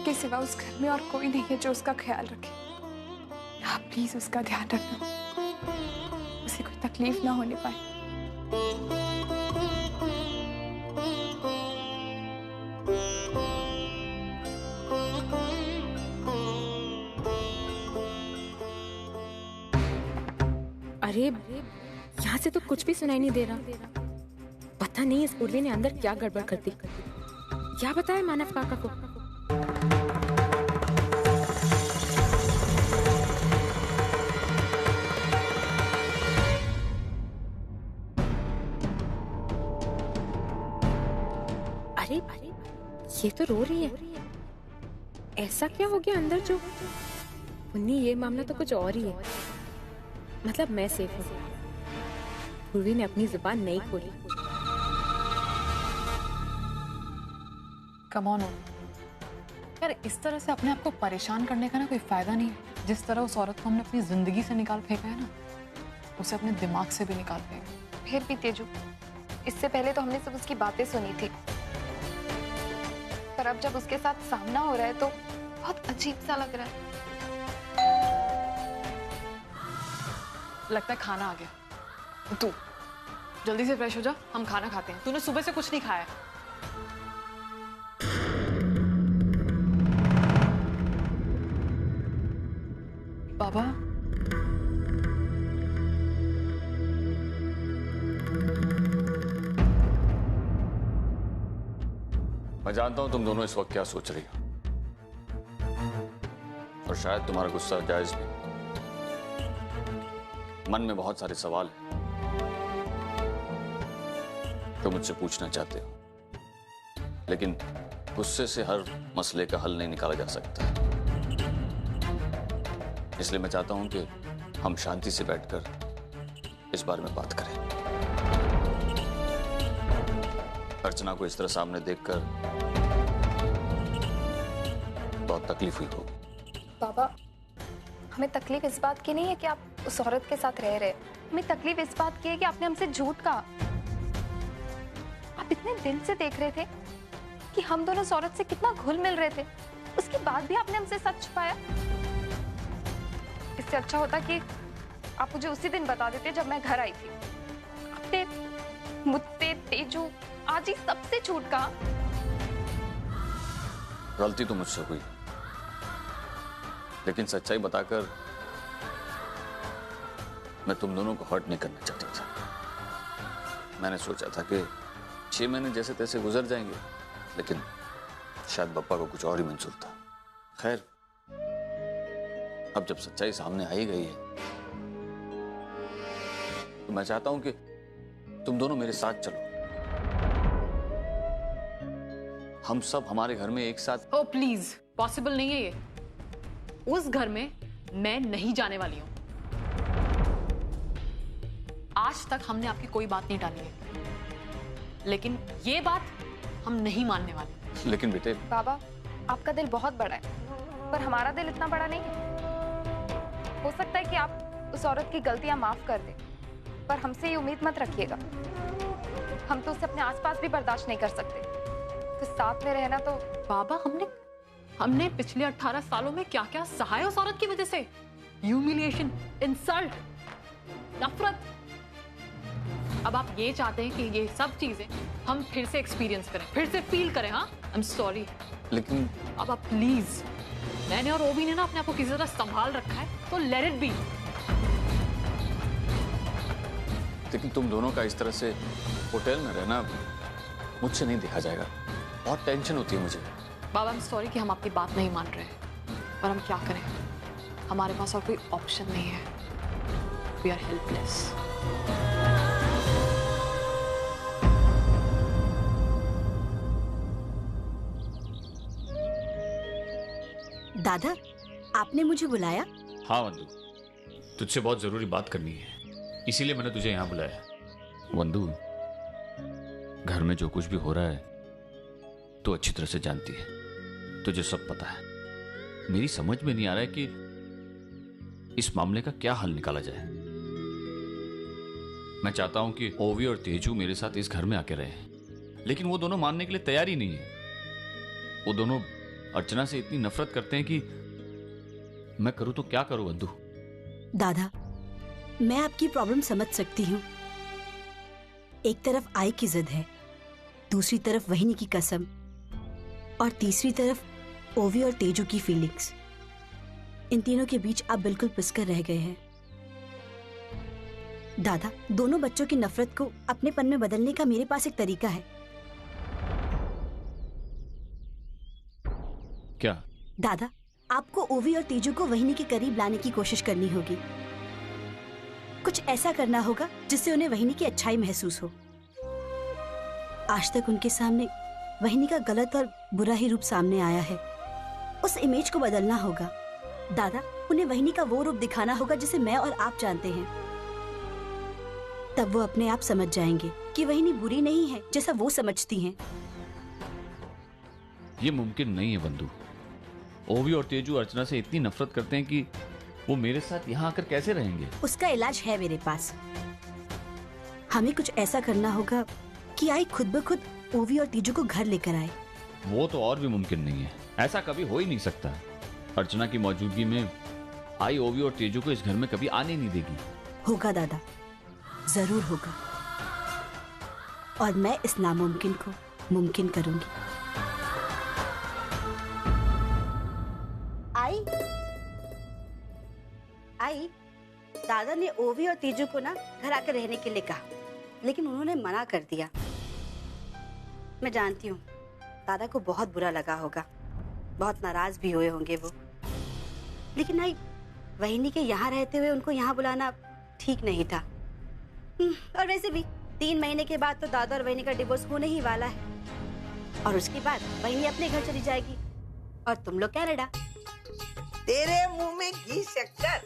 के सिवा उस घर में और कोई नहीं है जो उसका ख्याल रखे। आप प्लीज उसका ध्यान रखना, उसे कोई तकलीफ ना होने पाए। अरे यहाँ से तो कुछ भी सुनाई नहीं दे रहा। पता नहीं इस उर्वी ने अंदर क्या गड़बड़ कर दी। क्या बताया मानव काका को? अरे ये तो रो रही है। ऐसा क्या हो गया अंदर जो? मुन्नी, ये मामला तो कुछ और ही है। मतलब मैं सेफ हूँ। उर्वी ने अपनी जुबान नहीं खोली। कम ऑन यार, इस तरह से अपने आप को परेशान करने का ना कोई फायदा नहीं है। जिस तरह उस औरत को हमने अपनी जिंदगी से निकाल फेंका है ना, उसे अपने दिमाग से भी निकाल फेंका। फिर भी तेजू, इससे पहले तो हमने सब उसकी बातें सुनी थी, पर अब जब उसके साथ सामना हो रहा है तो बहुत अजीब सा लग रहा है। लगता है खाना आ गया। तू जल्दी से फ्रेश हो जा, हम खाना खाते हैं। तूने सुबह से कुछ नहीं खाया है। बाबा, मैं जानता हूं तुम दोनों इस वक्त क्या सोच रही हो, और शायद तुम्हारा गुस्सा जायज भी। मन में बहुत सारे सवाल हैं तो मुझसे पूछना चाहते हो, लेकिन गुस्से से हर मसले का हल नहीं निकाला जा सकता। इसलिए मैं चाहता हूं कि हम शांति से बैठकर इस बारे में बात करें। अर्चना को इस तरह सामने देखकर बहुत तकलीफ हुई होगी। बाबा, हमें तकलीफ इस बात की नहीं है कि आप उस औरत के साथ रह रहे। हमें तकलीफ इस बात की है कि आपने हमसे झूठ कहा। आप इतने दिन से देख रहे थे कि हम दोनों उस औरत से कितना घुल मिल रहे थे, उसके बाद भी आपने हमसे सच छुपाया। इससे अच्छा होता कि आप मुझे उसी दिन बता देते जब मैं घर आई थी। आपने मुझसे, तेजू, आज ही सबसे झूठ कहा। गलती तो मुझसे हुई, लेकिन सच्चाई बताकर मैं तुम दोनों को हर्ट नहीं करना चाहता था। मैंने सोचा था कि 6 महीने जैसे तैसे गुजर जाएंगे, लेकिन शायद बप्पा को कुछ और ही मंजूर था। खैर, अब जब सच्चाई सामने आई गई है तो मैं चाहता हूं कि तुम दोनों मेरे साथ चलो। हम सब हमारे घर में एक साथ। ओ प्लीज, पॉसिबल नहीं है ये। उस घर में मैं नहीं जाने वाली हूं। आज तक हमने आपकी कोई बात नहीं टाली है, लेकिन ये बात हम नहीं मानने वाले। लेकिन बेटे। बाबा, आपका दिल बहुत बड़ा है, पर हमारा दिल इतना बड़ा नहीं है। हो सकता है कि आप उस औरत की गलतियां माफ कर दें, पर हमसे ये उम्मीद मत रखिएगा। हम तो उसे अपने आसपास भी बर्दाश्त नहीं कर सकते। तो साथ में रहना तो। बाबा, हमने पिछले 18 सालों में क्या क्या सहा है उस औरत की वजह से। ह्यूमिलिएशन, इंसल्ट, नफरत। अब आप ये चाहते हैं कि ये सब चीजें हम फिर से एक्सपीरियंस करें, फिर से फील करें। हाँ, आई एम सॉरी, लेकिन अब आप प्लीज, मैंने और ओबी ने ना अपने आप को किसी तरह संभाल रखा है, तो लेट इट बी। लेकिन तुम दोनों का इस तरह से होटल में रहना मुझसे नहीं देखा जाएगा। बहुत टेंशन होती है मुझे। बाबा, आई एम सॉरी कि हम आपकी बात नहीं मान रहे हैं, पर हम क्या करें, हमारे पास और कोई ऑप्शन नहीं है। We are helpless. दादा, आपने मुझे बुलाया? हाँ वंदू, तुझसे बहुत जरूरी बात करनी है, इसीलिए मैंने तुझे यहाँ बुलाया। वंदू, घर में जो कुछ भी हो रहा है तो अच्छी तरह से जानती है, तुझे सब पता है। मेरी समझ में नहीं आ रहा है कि इस मामले का क्या हल निकाला जाए। मैं चाहता हूं कि ओवी और तेजू मेरे साथ इस घर में आके रहे, लेकिन वो दोनों मानने के लिए तैयार ही नहीं है। वो दोनों अर्चना से इतनी नफरत करते हैं कि मैं करूं तो क्या करूं बंधु। दादा, मैं आपकी प्रॉब्लम समझ सकती हूँ। एक तरफ आई की जिद है, दूसरी तरफ वहिनी की कसम, और तीसरी तरफ ओवी और तेजू की फीलिंग्स। इन तीनों के बीच आप बिल्कुल पिसकर रह गए हैं। दादा, दोनों बच्चों की नफरत को अपनेपन में बदलने का मेरे पास एक तरीका है। क्या? दादा, आपको ओवी और तेजू को वहिनी के करीब लाने की कोशिश करनी होगी। कुछ ऐसा करना होगा जिससे उन्हें वहिनी की अच्छाई महसूस हो। आज तक उनके सामने वहिनी का गलत और बुरा ही रूप सामने आया है। उस इमेज को बदलना होगा। दादा, उन्हें वहिनी का वो रूप दिखाना होगा जिसे मैं और आप जानते हैं। तब वो अपने आप समझ जाएंगे कि वहिनी बुरी नहीं है जैसा वो समझती हैं। ये मुमकिन नहीं है बंधु। ओवी और तेजू अर्चना से इतनी नफरत करते हैं कि वो मेरे साथ यहाँ आकर कैसे रहेंगे? उसका इलाज है मेरे पास। हमें कुछ ऐसा करना होगा कि आई खुद ब खुद ओवी और तेजू को घर लेकर आए। वो तो और भी मुमकिन नहीं है। ऐसा कभी हो ही नहीं सकता। अर्चना की मौजूदगी में आई ओवी और तेजू को इस घर में कभी आने नहीं देगी। होगा दादा, जरूर होगा, और मैं इस नामुमकिन को मुमकिन करूंगी। आई, दादा ने ओवी और तेजू को ना घर आकर रहने के लिए कहा, लेकिन उन्होंने मना कर दिया। मैं जानती हूँ दादा को बहुत बुरा लगा होगा, बहुत नाराज भी हुए होंगे वो। लेकिन आई, वहिनी के यहाँ रहते हुए उनको यहाँ बुलाना ठीक नहीं था। और वैसे भी 3 महीने के बाद तो दादा और वहिनी का डिवोर्स होने ही वाला है, और उसके बाद वहिनी अपने घर चली जाएगी और तुम लोग कनाडा। तेरे मुंह में घी शक्कर,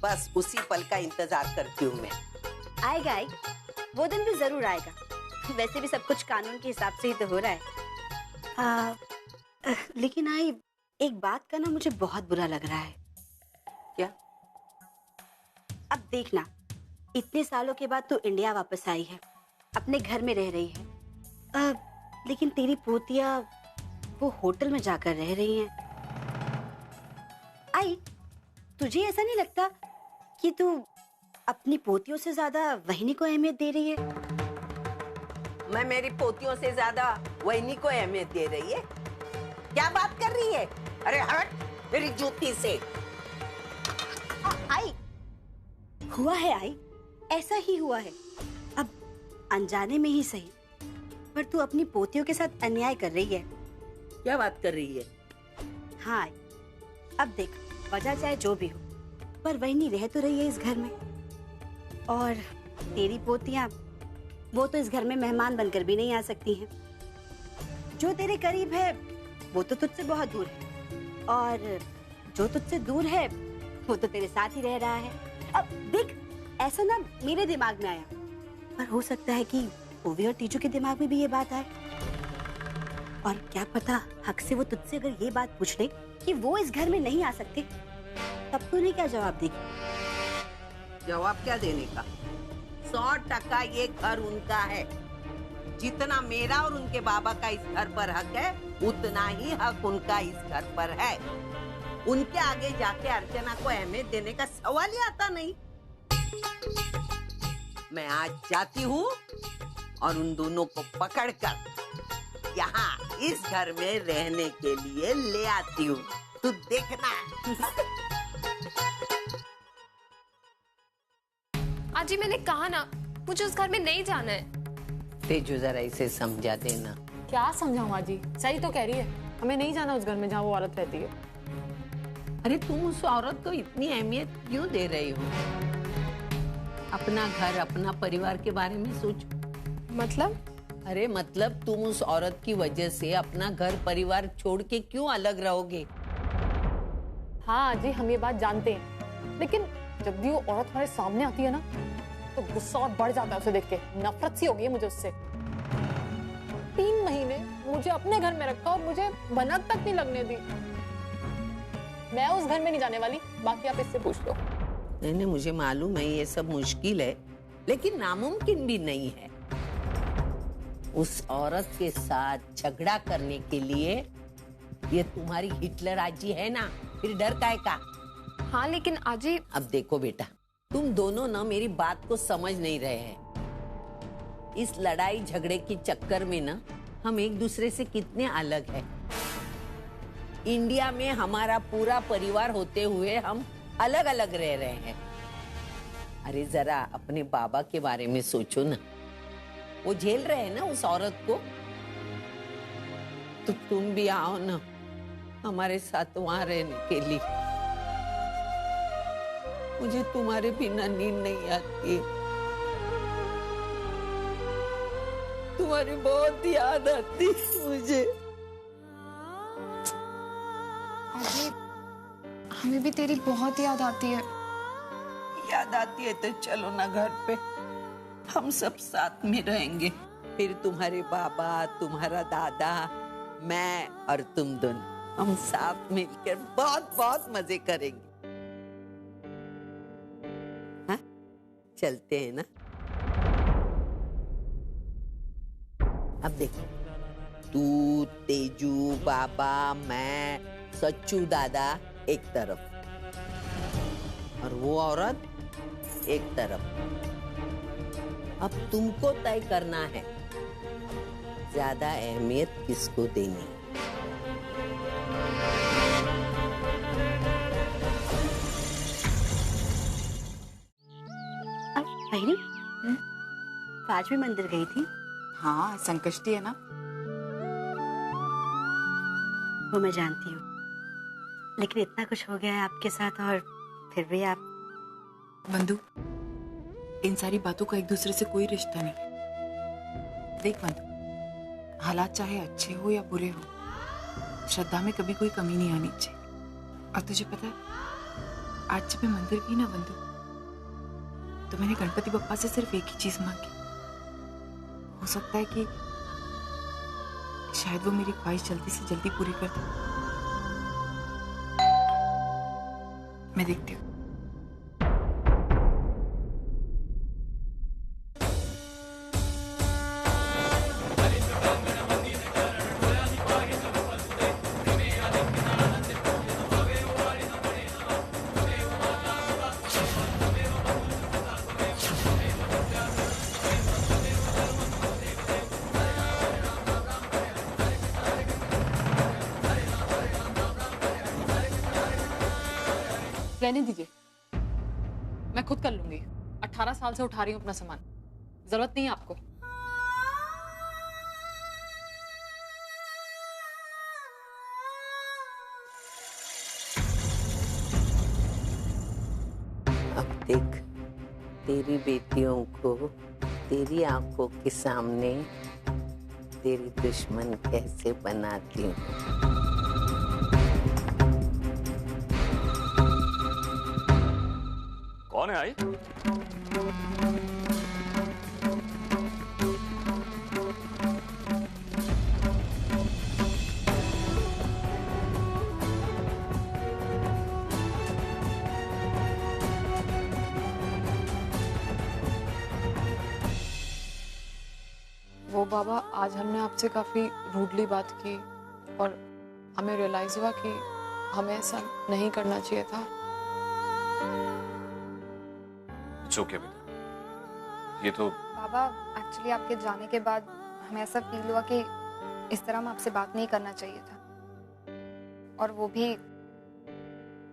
बस उसी पल का इंतजार करती हूँ मैं। आएगा आई, वो दिन भी जरूर आएगा। वैसे भी सब कुछ कानून के हिसाब से ही तो हो रहा है। लेकिन आई, एक बात का ना मुझे बहुत बुरा लग रहा है। क्या? अब देखना, इतने सालों के बाद तू इंडिया वापस आई है, अपने घर में रह रही है, लेकिन तेरी पोतिया वो होटल में जाकर रह रही हैं। आई, तुझे ऐसा नहीं लगता कि तू अपनी पोतियों से ज्यादा वहिनी को अहमियत दे रही है? मैं मेरी पोतियों से ज्यादा वहिनी को अहमियत दे रही है? क्या बात कर रही है? अरे हट मेरी जूती से। आई, हुआ है आई, ऐसा ही हुआ है। अब अनजाने में ही सही, पर तू अपनी पोतियों के साथ अन्याय कर रही है। क्या बात कर रही है? हाँ आई, अब देख, वजह चाहे जो भी हो, पर वहिनी रह तो रही है इस घर में, और तेरी पोतियां वो तो इस घर में मेहमान बनकर भी नहीं आ सकती हैं। जो तेरे करीब है वो तो तुझसे बहुत दूर है, और जो तुझसे दूर है वो तो तेरे साथ ही रह रहा है। अब देख, ऐसा ना मेरे दिमाग में आया, पर हो सकता है कि ओवी और तेजू के दिमाग में भी ये बात आए, और क्या पता हक से वो तुझसे अगर ये बात पूछ ले कि वो इस घर में नहीं आ सकते, तब तूने क्या जवाब देगी? जवाब क्या देने का? 100% ये घर उनका है। जितना मेरा और उनके बाबा का इस घर पर हक है, उतना ही हक उनका इस घर पर है। उनके आगे जाके अर्चना को अहमियत देने का सवाल ही आता नहीं। मैं आज जाती हूँ और उन दोनों को पकड़कर यहाँ इस घर में रहने के लिए ले आती हूँ। तू देखना। आजी, मैंने कहा ना, मुझे उस घर में नहीं जाना है। तेजू जरा इसे समझा देना। क्या समझाऊं जी? सही तो कह रही है, हमें नहीं जाना उस घर में जहाँ वो औरत रहती है। अरे तुम उस औरत को इतनी अहमियत क्यों दे रही हो? अपना घर, अपना परिवार के बारे में सोचो। मतलब? अरे मतलब तुम उस औरत की वजह से अपना घर परिवार छोड़ के क्यों अलग रहोगे? हाँ जी, हम ये बात जानते हैं, लेकिन जब भी वो औरत हमारे सामने आती है ना, तो गुस्सा और बढ़ जाता है उसे देख के। नफरत सी हो गई है मुझे उससे। 3 महीने मुझे अपने घर में रखा और मुझे भनक तक नहीं लगने दी। मैं उस घर में नहीं जाने वाली, बाकी आप इससे पूछ लो। नहीं, मुझे मालूम है ये सब मुश्किल है, लेकिन नामुमकिन भी नहीं है। उस औरत के साथ झगड़ा करने के लिए ये तुम्हारी हिटलर आजी है ना, फिर डर काय का। हाँ लेकिन आजी। अब देखो बेटा, तुम दोनों ना मेरी बात को समझ नहीं रहे हैं। इस लड़ाई झगड़े के चक्कर में ना हम एक दूसरे से कितने अलग हैं। इंडिया में हमारा पूरा परिवार होते हुए हम अलग अलग रह रहे हैं। अरे जरा अपने बाबा के बारे में सोचो ना, वो झेल रहे हैं ना उस औरत को। तो तुम भी आओ ना हमारे साथ वहां रहने के लिए। मुझे तुम्हारे बिना नींद नहीं आती, तुम्हारी बहुत याद आती मुझे। आजी हमें भी तेरी बहुत याद आती है। याद आती है तो चलो ना घर पे, हम सब साथ में रहेंगे। फिर तुम्हारे बाबा, तुम्हारा दादा, मैं और तुम दोनों हम साथ मिलकर बहुत बहुत मजे करेंगे। हाँ? चलते हैं ना। अब देखो, तू, तेजू, बाबा, मैं, सच्चू दादा एक तरफ और वो औरत एक तरफ। अब तुमको तय करना है ज्यादा अहमियत किसको देनी। अब बहनी, आज भी मंदिर गई थी? हाँ, संकष्टी है ना। वो मैं जानती हूँ, लेकिन इतना कुछ हो गया है आपके साथ और फिर भी आप। बंधु, इन सारी बातों का एक दूसरे से कोई रिश्ता नहीं। देख बंधु, हालात चाहे अच्छे हो या बुरे हो, श्रद्धा में कभी कोई कमी नहीं आनी चाहिए। और तुझे पता है, आज जब मैं मंदिर गई ना बंधु, तो मैंने गणपति बप्पा से सिर्फ एक ही चीज मांगी। हो सकता है कि शायद वो मेरी ख्वाहिश जल्दी से जल्दी पूरी कर दे। मैं देखती हूँ। रहने दीजिए, मैं खुद कर लूंगी। 18 साल से उठा रही हूँ अपना सामान, जरूरत नहीं है आपको। अब देख, तेरी बेटियों को तेरी आंखों के सामने तेरी दुश्मन कैसे बनाती हूँ। कौन है आई? वो बाबा, आज हमने आपसे काफी रूडली बात की और हमें रियलाइज हुआ कि हमें ऐसा नहीं करना चाहिए था। ओके बेटा, ये तो बाबा एक्चुअली आपके जाने के बाद हमें ऐसा फील हुआ कि इस तरह हम आपसे बात नहीं करना चाहिए था, और वो भी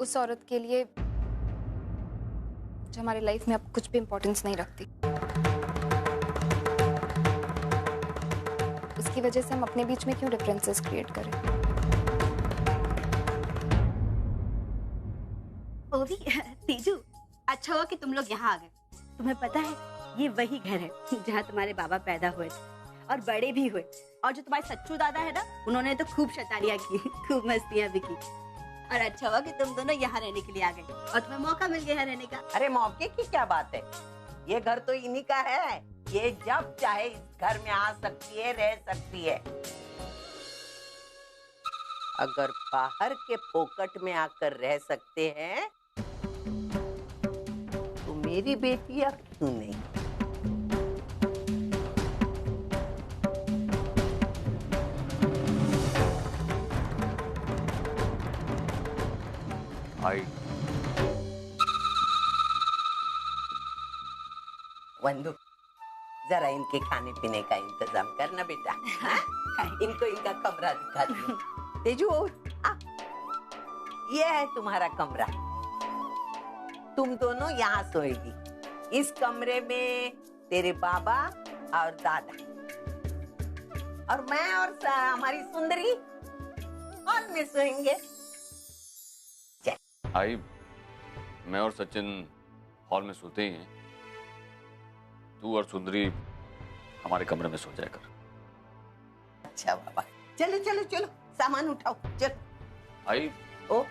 उस औरत के लिए जो हमारी लाइफ में अब कुछ भी इम्पोर्टेंस नहीं रखती। उसकी वजह से हम अपने बीच में क्यों डिफरेंसेस क्रिएट करें। ओवी, तेजू, अच्छा हुआ कि तुम लोग यहाँ आ गए। तुम्हें पता है, ये वही घर है जहाँ तुम्हारे बाबा पैदा हुए थे और बड़े भी हुए। और जो तुम्हारे सच्चू दादा है ना, उन्होंने तो खूब शैतानियाँ की, खूब मस्तियाँ भी की। और अच्छा हुआ कि तुम दोनों यहाँ रहने के लिए आ गए और तुम्हें मौका मिल गया है रहने का। अरे मौके की क्या बात है, ये घर तो इन्हीं का है। ये जब चाहे इस घर में आ सकती है, रह सकती है। अगर बाहर के फोकट में आकर रह सकते हैं तो मेरी बेटियां क्यों नहीं। भाई। वंदु, जरा इनके खाने पीने का इंतजाम करना बेटा। इनको इनका कमरा दिखा दो। तेजू, ये है तुम्हारा कमरा। तुम दोनों यहाँ सोएगी। इस कमरे में तेरे बाबा और दादा और मैं और हमारी सुंदरी और में सोएंगे। भाई, मैं और सचिन हॉल में सोते ही हैं। तू और सुंदरी हमारे कमरे में सो जाया कर। अच्छा बाबा, चलो चलो चलो, सामान उठाओ, चलो। भाई, ओ,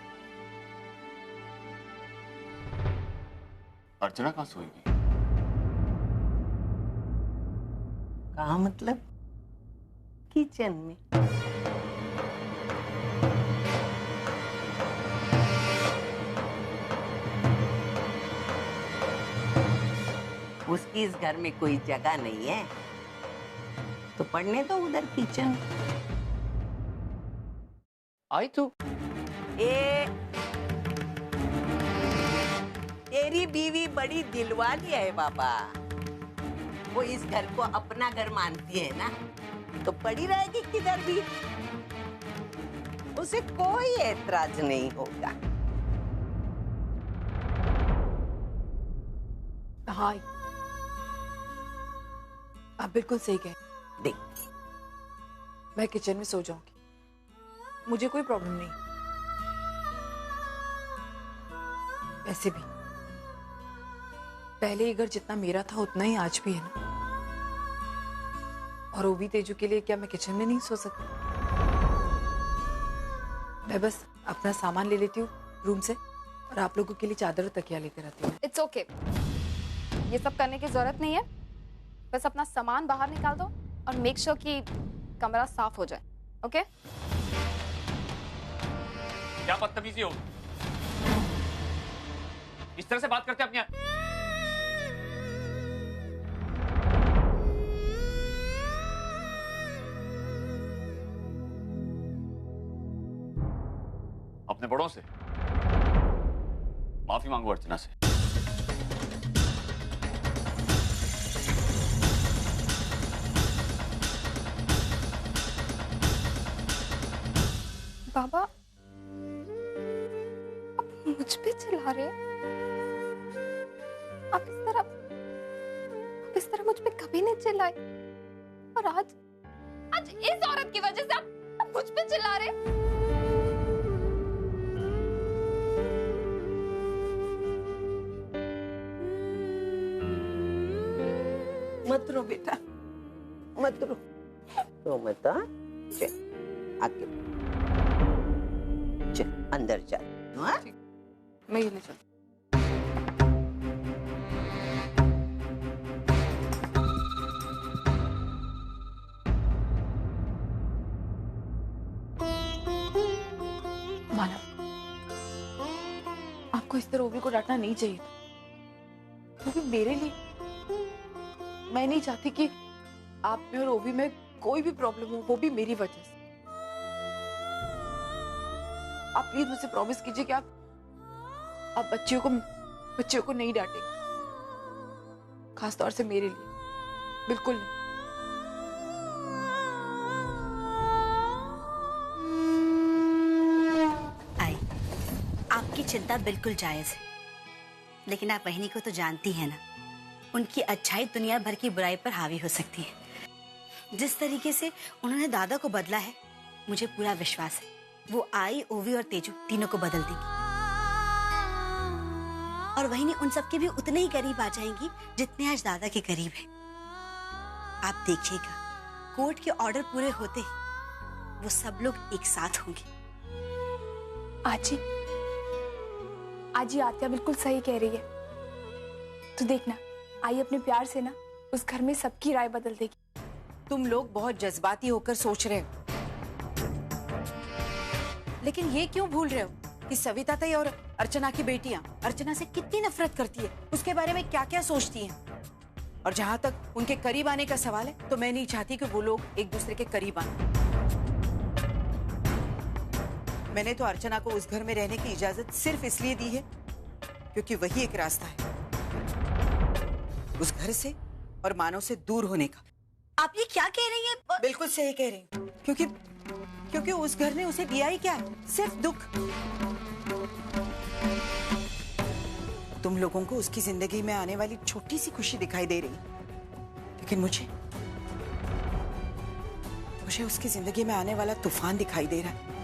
अर्चना कहाँ सोएगी? कहाँ मतलब? किचन में। उसकी इस घर में कोई जगह नहीं है, तो पढ़ने तो उधर किचन। आई तू। तेरी बीवी बड़ी दिलवाली है बाबा। वो इस घर को अपना घर मानती है ना, तो पड़ी रहेगी किधर भी। उसे कोई ऐतराज नहीं होगा। हाँ, आप बिल्कुल सही कह। देख, मैं किचन में सो जाऊंगी, मुझे कोई प्रॉब्लम नहीं। वैसे भी पहले ये घर जितना मेरा था उतना ही आज भी है ना। और वो भी तेजू के लिए क्या मैं किचन में नहीं सो सकती? मैं बस अपना सामान ले लेती हूँ रूम से और आप लोगों के लिए चादर और तकिया लेते रहती हूँ। इट्स ओके, ये सब करने की जरूरत नहीं है। बस अपना सामान बाहर निकाल दो और मेक श्योर कि कमरा साफ हो जाए। ओके? क्या बदतमीजी हो, इस तरह से बात करते अपने। अपने बड़ों से माफी मांगो, अर्चना से। बाबा, आप मुझ पे चिल्ला रहे हैं? आप इस तरह मुझ पे कभी नहीं चिल्लाए, और आज इस औरत की वजह से आप मुझ पे चिल्ला रहे हैं? मत रो बेटा, मत रो, रो मत। चल आके चल अंदर चल। हाँ? मैं ये ले चलती। मानव, आपको इस तरह ओवी को डांटना नहीं चाहिए, वो भी मेरे लिए। मैं नहीं चाहती कि आप में और ओवी में कोई भी प्रॉब्लम हो, वो भी मेरी वजह से। आप प्लीज मुझसे प्रॉमिस कीजिए कि आप बच्चियों को नहीं डांटेंगे, खास तौर से मेरे लिए। बिल्कुल नहीं। आई, आपकी चिंता बिल्कुल जायज है, लेकिन आप वहिनी को तो जानती हैं ना, उनकी अच्छाई दुनिया भर की बुराई पर हावी हो सकती है। जिस तरीके से उन्होंने दादा को बदला है, मुझे पूरा विश्वास है वो आई, ओवी और तेजू तीनों को बदल देंगी। और वहिनी उन सबके भी उतने ही करीब आ जाएंगी जितने आज दादा के करीब है। आप देखिएगा, कोर्ट के ऑर्डर पूरे होते ही वो सब लोग एक साथ होंगे। आजी आत्या बिल्कुल सही कह रही है। तो देखना, आई अपने प्यार से ना उस घर में सबकी राय बदल देगी। तुम लोग बहुत जज्बाती होकर सोच रहे हो, लेकिन ये क्यों भूल रहे हो कि सविता ताई और अर्चना की बेटियां अर्चना से कितनी नफरत करती है, उसके बारे में क्या क्या सोचती हैं। और जहां तक उनके करीब आने का सवाल है, तो मैं नहीं चाहती कि वो लोग एक दूसरे के करीब आए। मैंने तो अर्चना को उस घर में रहने की इजाजत सिर्फ इसलिए दी है क्योंकि वही एक रास्ता है उस घर से और मानव से दूर होने का। आप ये क्या कह रही हैं? बिल्कुल सही कह रही हूँ, क्योंकि उस घर ने उसे दिया ही क्या है? सिर्फ दुख। तुम लोगों को उसकी जिंदगी में आने वाली छोटी सी खुशी दिखाई दे रही, लेकिन मुझे उसकी जिंदगी में आने वाला तूफान दिखाई दे रहा है।